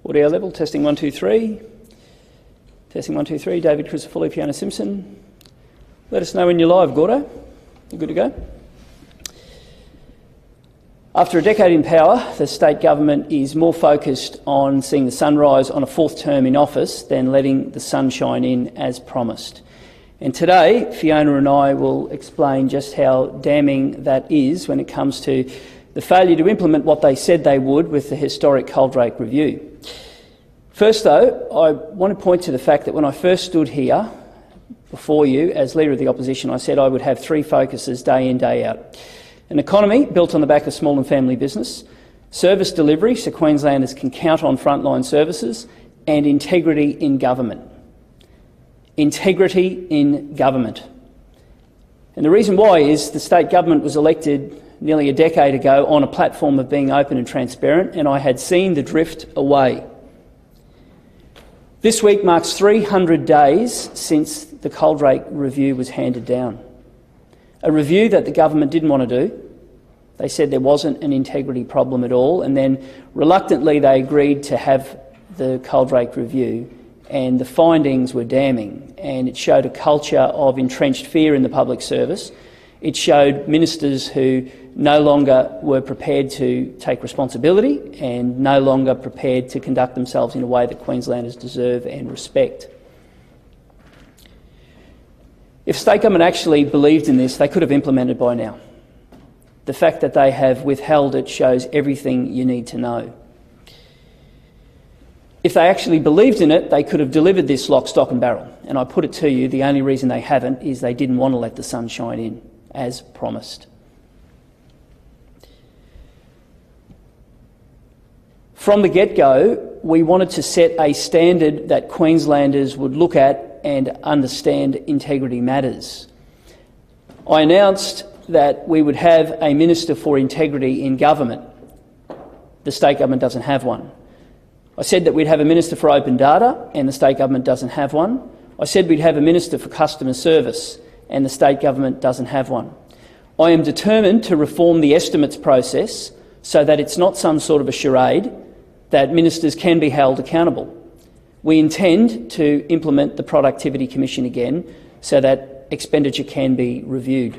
Audio level, testing 1, 2, 3. Testing 1, 2, 3. David Crisafulli, Fiona Simpson. Let us know when you're live, Gordo. You good to go? After a decade in power, the state government is more focused on seeing the sunrise on a fourth term in office than letting the sun shine in as promised. And today, Fiona and I will explain just how damning that is when it comes to the failure to implement what they said they would with the historic Cold-Rake review. First, though, I want to point to the fact that when I first stood here before you as Leader of the Opposition, I said I would have three focuses day in, day out. An economy built on the back of small and family business, service delivery so Queenslanders can count on frontline services, and integrity in government. Integrity in government. And the reason why is the state government was elected nearly a decade ago on a platform of being open and transparent, and I had seen the drift away. This week marks 300 days since the Cold-Rake review was handed down. A review that the government didn't want to do. They said there wasn't an integrity problem at all, and then reluctantly they agreed to have the Cold-Rake review, and the findings were damning, and it showed a culture of entrenched fear in the public service. It showed ministers who no longer were prepared to take responsibility and no longer prepared to conduct themselves in a way that Queenslanders deserve and respect. If state government actually believed in this, they could have implemented by now. The fact that they have withheld it shows everything you need to know. If they actually believed in it, they could have delivered this lock, stock and barrel. And I put it to you, the only reason they haven't is they didn't want to let the sun shine in, as promised. From the get-go, we wanted to set a standard that Queenslanders would look at and understand integrity matters. I announced that we would have a Minister for Integrity in government. The state government doesn't have one. I said that we'd have a Minister for Open Data, and the state government doesn't have one. I said we'd have a Minister for Customer Service, and the state government doesn't have one. I am determined to reform the estimates process so that it's not some sort of a charade, that ministers can be held accountable. We intend to implement the Productivity Commission again so that expenditure can be reviewed.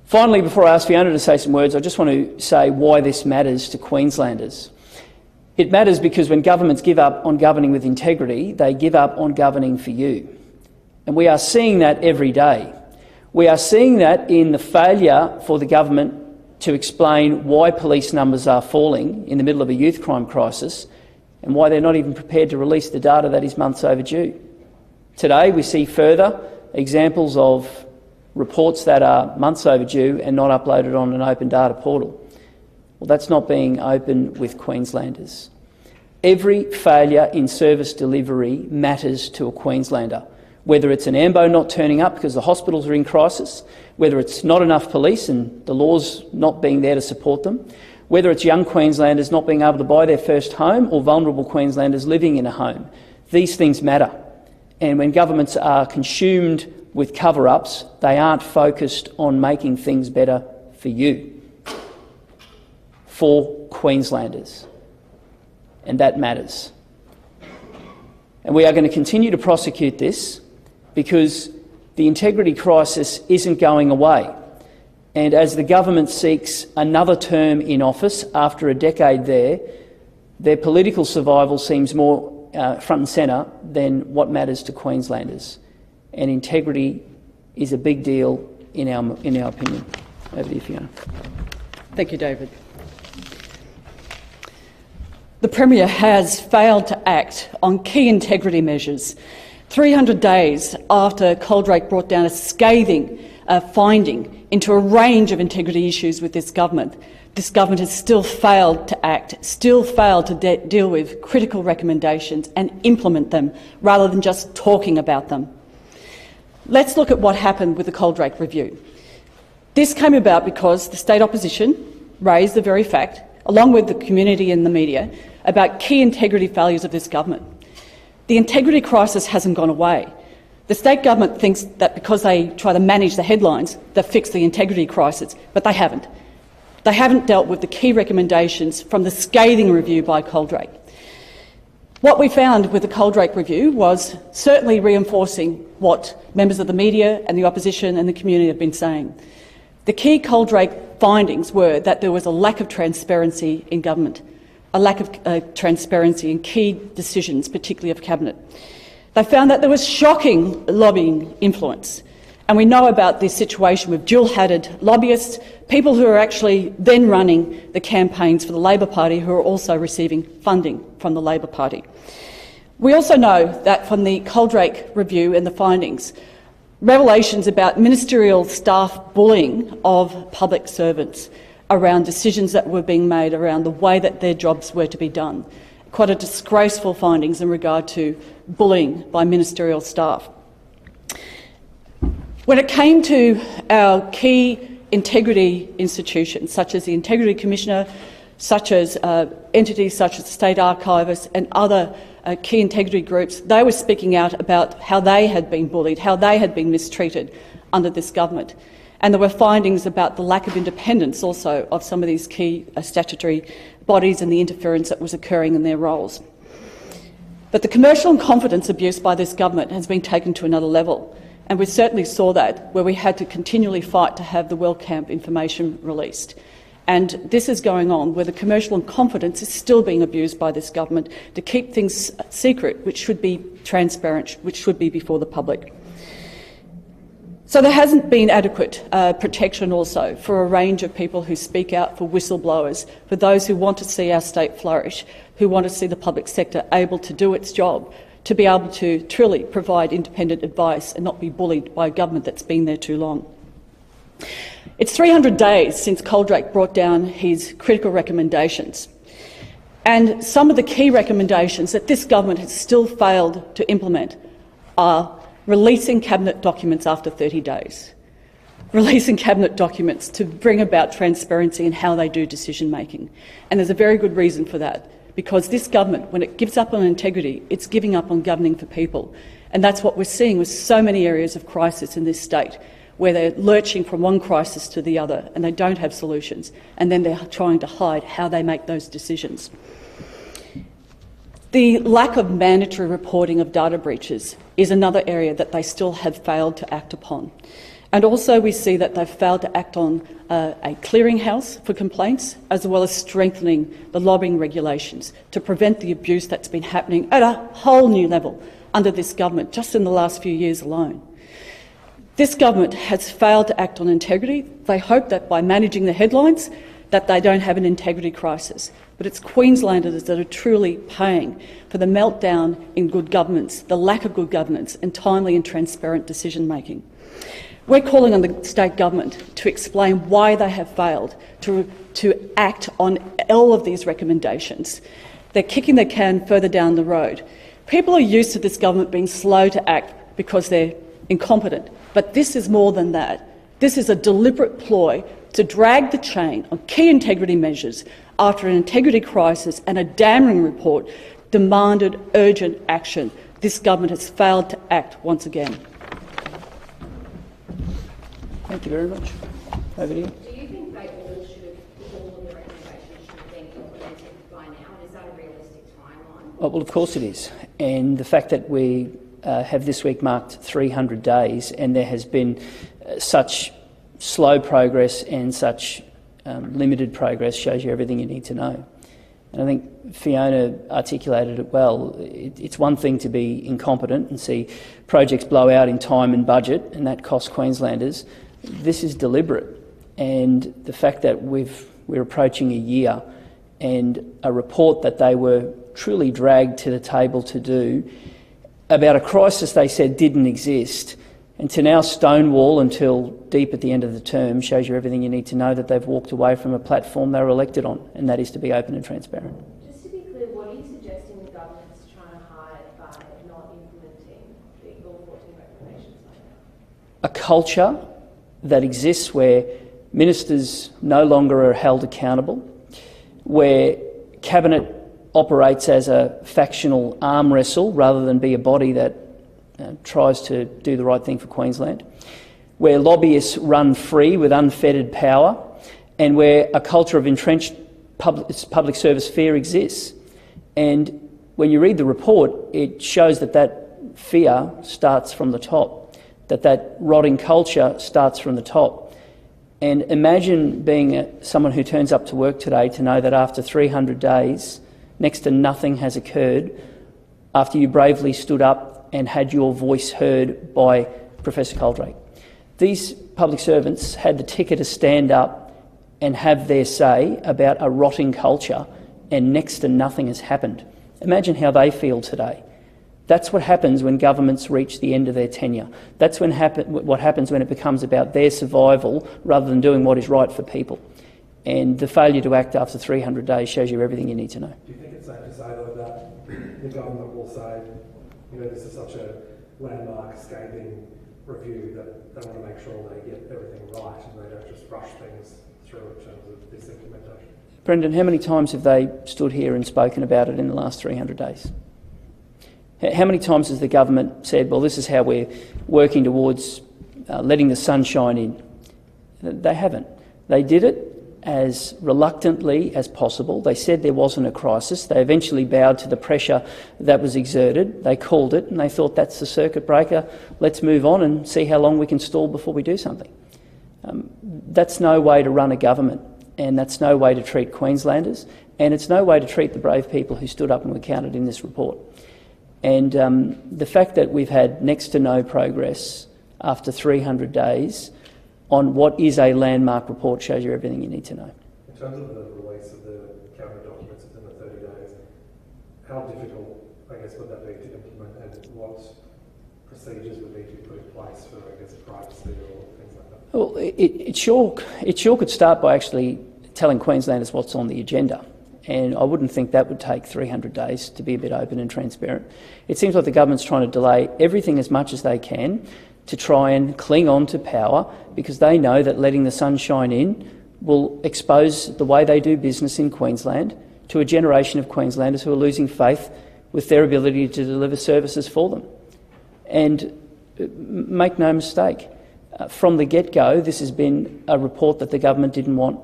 Finally, before I ask Fiona to say some words, I just want to say why this matters to Queenslanders. It matters because when governments give up on governing with integrity, they give up on governing for you. And we are seeing that every day. We are seeing that in the failure for the government to explain why police numbers are falling in the middle of a youth crime crisis and why they're not even prepared to release the data that is months overdue. Today we see further examples of reports that are months overdue and not uploaded on an open data portal. Well, that's not being open with Queenslanders. Every failure in service delivery matters to a Queenslander, whether it's an AMBO not turning up because the hospitals are in crisis, whether it's not enough police and the laws not being there to support them, whether it's young Queenslanders not being able to buy their first home or vulnerable Queenslanders living in a home. These things matter. And when governments are consumed with cover-ups, they aren't focused on making things better for you, for Queenslanders. And that matters. And we are going to continue to prosecute this because the integrity crisis isn't going away. And as the government seeks another term in office after a decade there, their political survival seems more front and centre than what matters to Queenslanders. And integrity is a big deal in our opinion. Over to you, Fiona. Thank you, David. The Premier has failed to act on key integrity measures. 300 days after Cold-Rake brought down a scathing finding into a range of integrity issues with this government has still failed to act, still failed to deal with critical recommendations and implement them rather than just talking about them. Let's look at what happened with the Cold-Rake review. This came about because the state opposition raised the very fact, along with the community and the media, about key integrity failures of this government. The integrity crisis hasn't gone away. The state government thinks that because they try to manage the headlines, they've fixed the integrity crisis, but they haven't. They haven't dealt with the key recommendations from the scathing review by Cold-Rake. What we found with the Goldrake review was certainly reinforcing what members of the media and the opposition and the community have been saying. The key Goldrake findings were that there was a lack of transparency in government, a lack of transparency in key decisions, particularly of Cabinet. They found that there was shocking lobbying influence. And we know about this situation with dual-hatted lobbyists, people who are actually then running the campaigns for the Labor Party who are also receiving funding from the Labor Party. We also know that from the Goldrake review and the findings, revelations about ministerial staff bullying of public servants around decisions that were being made around the way that their jobs were to be done. Quite a disgraceful findings in regard to bullying by ministerial staff. When it came to our key integrity institutions, such as the Integrity Commissioner, such as entities such as the State Archivists and other key integrity groups, they were speaking out about how they had been bullied, how they had been mistreated under this government. And there were findings about the lack of independence also of some of these key statutory bodies and the interference that was occurring in their roles. But the commercial and confidence abuse by this government has been taken to another level. And we certainly saw that, where we had to continually fight to have the WellCamp information released. And this is going on where the commercial and confidence is still being abused by this government to keep things secret, which should be transparent, which should be before the public. So there hasn't been adequate protection also for a range of people who speak out, for whistleblowers, for those who want to see our state flourish, who want to see the public sector able to do its job, to be able to truly provide independent advice and not be bullied by a government that's been there too long. It's 300 days since Goldrake brought down his critical recommendations, and some of the key recommendations that this government has still failed to implement are releasing Cabinet documents after 30 days, releasing Cabinet documents to bring about transparency in how they do decision-making. And there's a very good reason for that, because this government, when it gives up on integrity, it's giving up on governing for people. And that's what we're seeing with so many areas of crisis in this state, where they're lurching from one crisis to the other and they don't have solutions, and then they're trying to hide how they make those decisions. The lack of mandatory reporting of data breaches is another area that they still have failed to act upon. And also we see that they've failed to act on a clearinghouse for complaints, as well as strengthening the lobbying regulations to prevent the abuse that's been happening at a whole new level under this government, just in the last few years alone. This government has failed to act on integrity. They hope that by managing the headlines that they don't have an integrity crisis. But it's Queenslanders that are truly paying for the meltdown in good governance, the lack of good governance and timely and transparent decision-making. We're calling on the state government to explain why they have failed to act on all of these recommendations. They're kicking the can further down the road. People are used to this government being slow to act because they're incompetent, but this is more than that. This is a deliberate ploy to drag the chain on key integrity measures after an integrity crisis and a damning report demanded urgent action. This government has failed to act once again. Thank you very much. Over to you. Do you think they all of the recommendations should have been implemented by now? And is that a realistic timeline? Well, of course it is. And the fact that we have this week marked 300 days and there has been such slow progress and such limited progress shows you everything you need to know. And I think Fiona articulated it well. It's one thing to be incompetent and see projects blow out in time and budget, and that costs Queenslanders. This is deliberate, and the fact that we're approaching a year and a report that they were truly dragged to the table to do about a crisis they said didn't exist, and to now stonewall until deep at the end of the term shows you everything you need to know that they've walked away from a platform they were elected on, and that is to be open and transparent. Just to be clear, what are you suggesting the government's trying to hide by not implementing the all 14 recommendations right now? A culture that exists where ministers no longer are held accountable, where Cabinet operates as a factional arm wrestle rather than be a body that tries to do the right thing for Queensland, where lobbyists run free with unfettered power, and where a culture of entrenched public service fear exists. And when you read the report, it shows that fear starts from the top, that rotting culture starts from the top. And imagine being someone who turns up to work today to know that after 300 days, next to nothing has occurred, after you bravely stood up and had your voice heard by Professor Coldrake. These public servants had the ticket to stand up and have their say about a rotting culture, and next to nothing has happened. Imagine how they feel today. That's what happens when governments reach the end of their tenure. That's what happens when it becomes about their survival rather than doing what is right for people. And the failure to act after 300 days shows you everything you need to know. Do you think it's safe to say, though, that the government will say, this is such a landmark, scathing review that they want to make sure they get everything right and they don't just rush things through in terms of this implementation? Brendan, how many times have they stood here and spoken about it in the last 300 days? How many times has the government said, well, this is how we're working towards letting the sun shine in? They haven't. They did it as reluctantly as possible. They said there wasn't a crisis. They eventually bowed to the pressure that was exerted. They called it and they thought, that's the circuit breaker. Let's move on and see how long we can stall before we do something. That's no way to run a government, and that's no way to treat Queenslanders, and it's no way to treat the brave people who stood up and were counted in this report. And the fact that we've had next to no progress after 300 days on what is a landmark report shows you everything you need to know. In terms of the release of the cabinet documents within the 30 days, how difficult, I guess, would that be to implement, and what procedures would need to be put in place for, I guess, privacy or things like that? Well, it sure could start by actually telling Queenslanders what's on the agenda. And I wouldn't think that would take 300 days to be a bit open and transparent. It seems like the government's trying to delay everything as much as they can to try and cling on to power because they know that letting the sun shine in will expose the way they do business in Queensland to a generation of Queenslanders who are losing faith with their ability to deliver services for them. And make no mistake, from the get-go, this has been a report that the government didn't want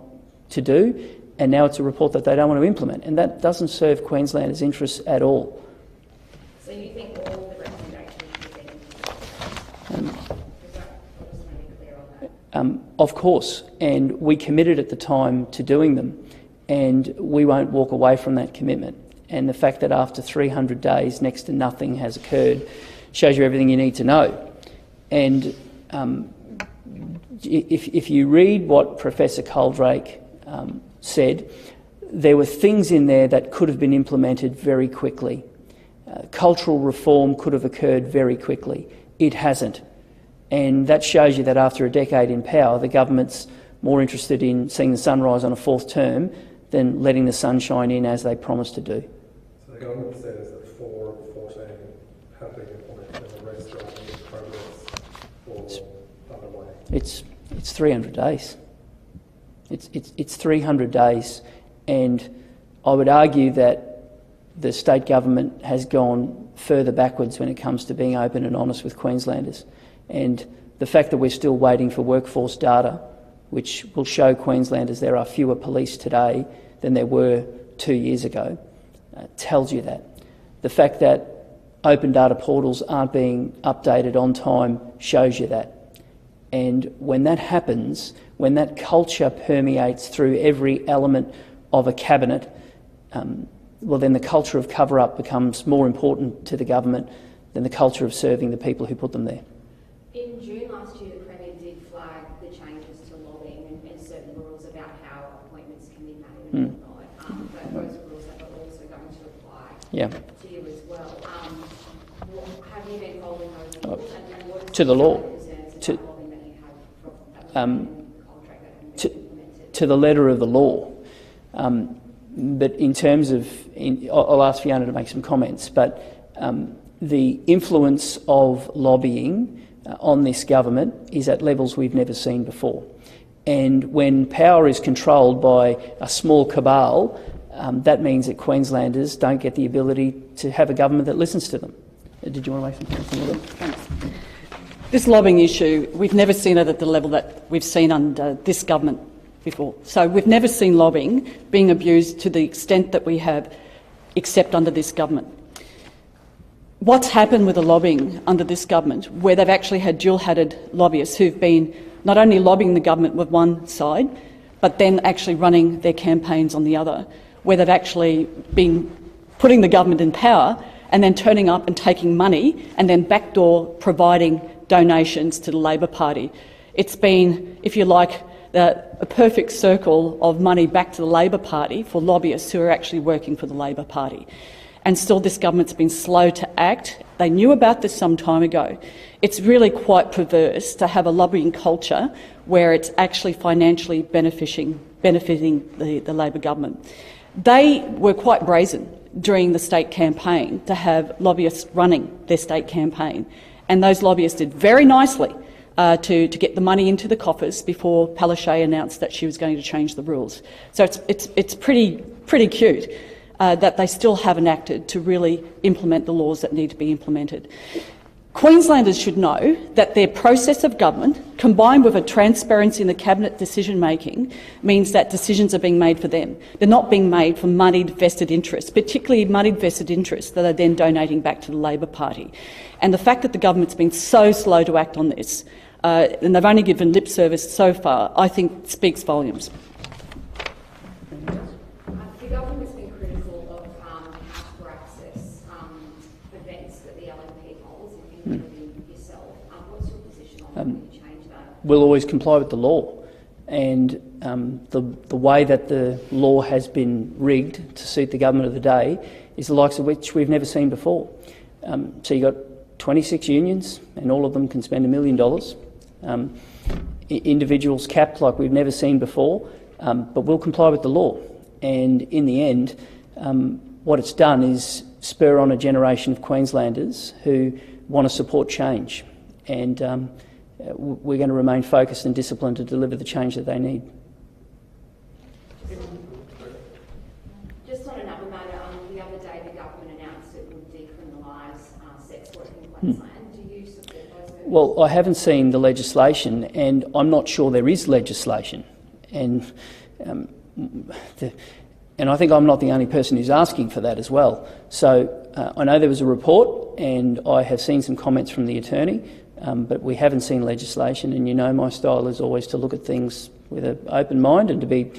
to do, and now it's a report that they don't want to implement, and that doesn't serve Queenslanders' interests at all. So you think all of the recommendations presented? Of course, and we committed at the time to doing them, and we won't walk away from that commitment. And the fact that after 300 days next to nothing has occurred shows you everything you need to know. And if you read what Professor Coldrake said, there were things in there that could have been implemented very quickly. Cultural reform could have occurred very quickly. It hasn't. And that shows you that after a decade in power, the government's more interested in seeing the sun rise on a fourth term than letting the sun shine in as they promised to do. So the government says that 4 of 14 have been implemented and the rest are in progress or underway. It's 300 days. It's 300 days, and I would argue that the state government has gone further backwards when it comes to being open and honest with Queenslanders. And the fact that we're still waiting for workforce data, which will show Queenslanders there are fewer police today than there were 2 years ago, tells you that. The fact that open data portals aren't being updated on time shows you that. And when that happens, when that culture permeates through every element of a cabinet, well, then the culture of cover-up becomes more important to the government than the culture of serving the people who put them there. In June last year, the Premier did flag the changes to lobbying and certain rules about how appointments can be made and whatnot. But those rules are also going to apply to you as well. Have you been following those rules? And what is to the law. To the letter of the law. But in terms of, I'll ask Fiona to make some comments, but the influence of lobbying on this government is at levels we've never seen before. And when power is controlled by a small cabal, that means that Queenslanders don't get the ability to have a government that listens to them. Did you want to make some comments? Thanks. This lobbying issue, we've never seen it at the level that we've seen under this government before. So we've never seen lobbying being abused to the extent that we have, except under this government. what's happened with the lobbying under this government, where they've actually had dual-hatted lobbyists who've been not only lobbying the government with one side, but then actually running their campaigns on the other, where they've actually been putting the government in power and then turning up and taking money and then backdoor providing donations to the Labor Party. It's been, if you like, a perfect circle of money back to the Labor Party for lobbyists who are actually working for the Labor Party. And still this government's been slow to act. They knew about this some time ago. It's really quite perverse to have a lobbying culture where it's actually financially benefiting the Labor government. They were quite brazen during the state campaign to have lobbyists running their state campaign, and those lobbyists did very nicely to get the money into the coffers before Palaszczuk announced that she was going to change the rules. So it's pretty cute that they still haven't acted to really implement the laws that need to be implemented. Queenslanders should know that their process of government, combined with a transparency in the cabinet decision-making, means that decisions are being made for them. They're not being made for moneyed vested interests, particularly moneyed vested interests that are then donating back to the Labor Party. And the fact that the government's been so slow to act on this, and they've only given lip service so far, I think speaks volumes. The government's been critical of House for Access events that the LNP holds, including yourself. What's your position on how you change that? We'll always comply with the law, and the way that the law has been rigged to suit the government of the day is the likes of which we've never seen before. So you've got 26 unions, and all of them can spend $1 million. Individuals capped like we've never seen before, but we'll comply with the law. And in the end, what it's done is spur on a generation of Queenslanders who want to support change. And we're going to remain focused and disciplined to deliver the change that they need. Just on another matter, the other day the government announced it would decriminalise sex work in Queensland. Do you support those moves? Well, I haven't seen the legislation, and I'm not sure there is legislation. And I think I'm not the only person who's asking for that as well. So I know there was a report, and I have seen some comments from the attorney, but we haven't seen legislation. And you know my style is always to look at things with an open mind and to be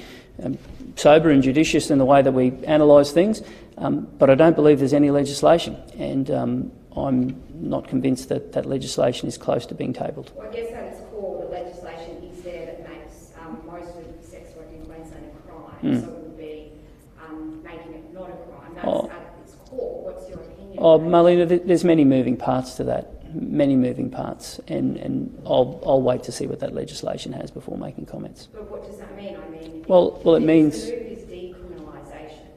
sober and judicious in the way that we analyse things. But I don't believe there's any legislation, and I'm not convinced that that legislation is close to being tabled. Well, I guess at its core, the legislation is there that makes most of sex work in Queensland a crime, so it would be making it not a crime. That's at its core. What's your opinion? Marlena, there's many moving parts to that, many moving parts, and I'll wait to see what that legislation has before making comments. But what does that mean? I mean, well, it means the move is decriminalisation.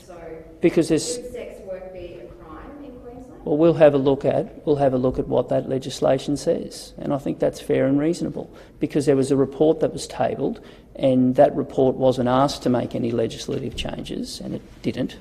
So because there's. Should sex work be a crime in Queensland? Well, we'll have a look at what that legislation says, and I think that's fair and reasonable, because there was a report that was tabled, and that report wasn't asked to make any legislative changes, and it didn't.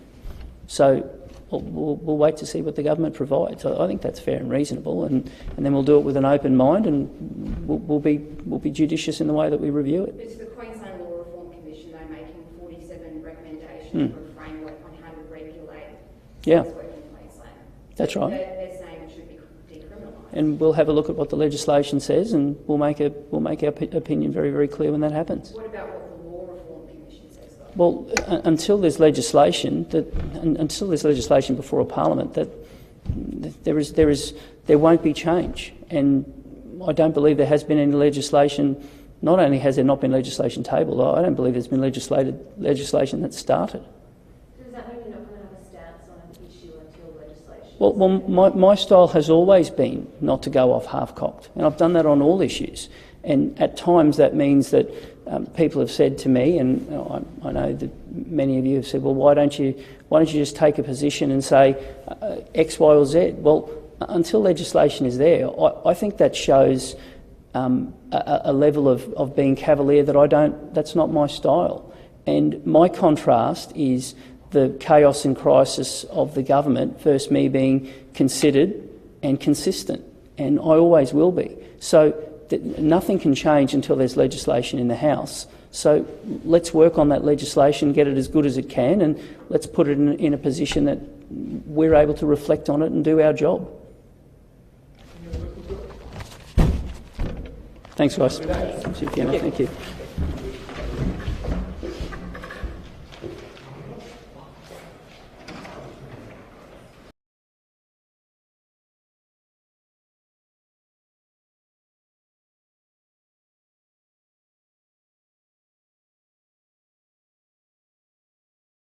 So we'll wait to see what the government provides. I think that's fair and reasonable, and then we'll do it with an open mind, and we'll be judicious in the way that we review it. It's the Queensland Law Reform Commission, they're making 47 recommendations for a framework on how to regulate sex work in Queensland. That's right. They're saying it should be decriminalised. And we'll have a look at what the legislation says, and we'll make our opinion very, very clear when that happens. What about what the Law Reform Commission says, though? Well, until there's legislation before a parliament, that there won't be change. And I don't believe there has been any legislation. Not only has there not been legislation tabled, I don't believe there's been legislation that's started. Does that mean you're not going to have a stance on an issue until legislation? Well, my style has always been not to go off half-cocked, and I've done that on all issues. And at times that means that people have said to me, and I know that many of you have said, well, why don't you just take a position and say X, Y or Z? Well, until legislation is there, I think that shows a level of being cavalier that's not my style. And my contrast is the chaos and crisis of the government versus me being considered and consistent, and I always will be. So nothing can change until there's legislation in the House. So let's work on that legislation, get it as good as it can, and let's put it in a position that we're able to reflect on it and do our job. Thanks, guys. Thank you.